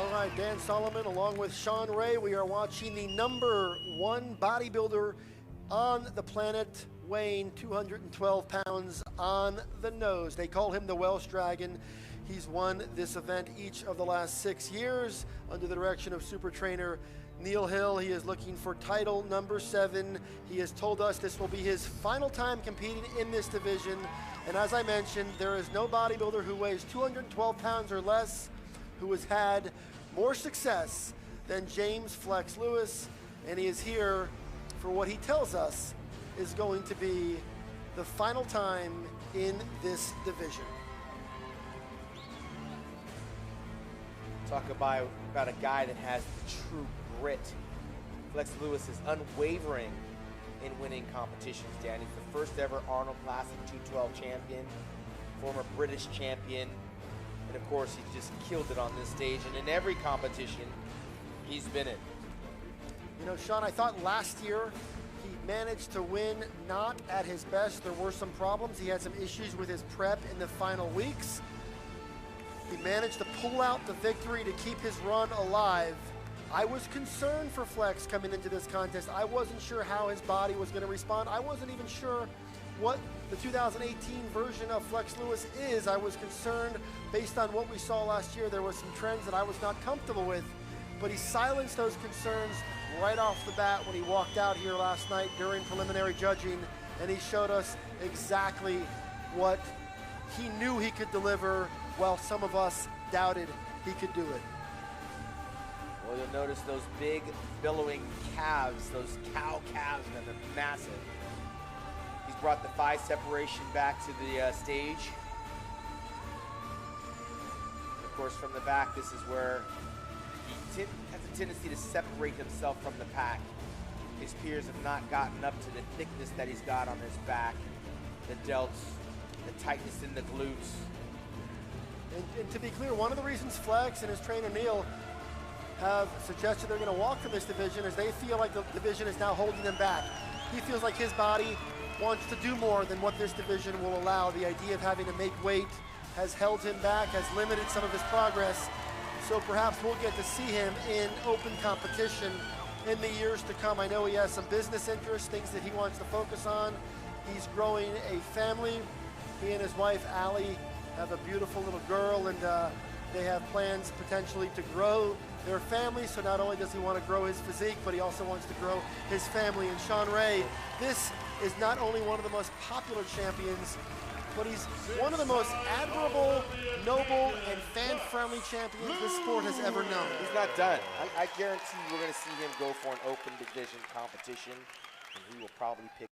All right, Dan Solomon along with Sean Ray. We are watching the #1 bodybuilder on the planet, weighing 212 pounds on the nose. They call him the Welsh Dragon. He's won this event each of the last 6 years under the direction of super trainer Neil Hill. He is looking for title #7. He has told us this will be his final time competing in this division. And as I mentioned, there is no bodybuilder who weighs 212 pounds or less who has had more success than James Flex Lewis. And he is here for what he tells us is going to be the final time in this division. Talk about a guy that has true grit. Flex Lewis is unwavering in winning competitions, Dan. He's the first ever Arnold Classic 212 champion, former British champion, and of course he just killed it on this stage, and in every competition he's been in. You know, Sean, I thought last year he managed to win not at his best. There were some problems. He had some issues with his prep in the final weeks. He managed to pull out the victory to keep his run alive. I was concerned for Flex coming into this contest. I wasn't sure how his body was going to respond. I wasn't even sure what the 2018 version of Flex Lewis is. I was concerned based on what we saw last year. There were some trends that I was not comfortable with, but he silenced those concerns right off the bat when he walked out here last night during preliminary judging, and he showed us exactly what he knew he could deliver, while some of us doubted he could do it. Well, you'll notice those big billowing calves, those cow calves, and they're massive. He's brought the thigh separation back to the stage. Of course, from the back, this is where he has a tendency to separate himself from the pack. His peers have not gotten up to the thickness that he's got on his back, the delts, the tightness in the glutes. And to be clear, one of the reasons Flex and his trainer Neil have suggested they're going to walk from this division is they feel like the division is now holding them back. He feels like his body wants to do more than what this division will allow. The idea of having to make weight has held him back, has limited some of his progress. So perhaps we'll get to see him in open competition in the years to come. I know he has some business interests, things that he wants to focus on. He's growing a family. He and his wife, Allie, have a beautiful little girl, and they have plans potentially to grow their family. So not only does he want to grow his physique, but he also wants to grow his family. And Sean Ray, this is not only one of the most popular champions, but he's one of the most admirable, noble, and fan-friendly champions this sport has ever known. He's not done. I guarantee we're going to see him go for an open division competition, and he will probably pick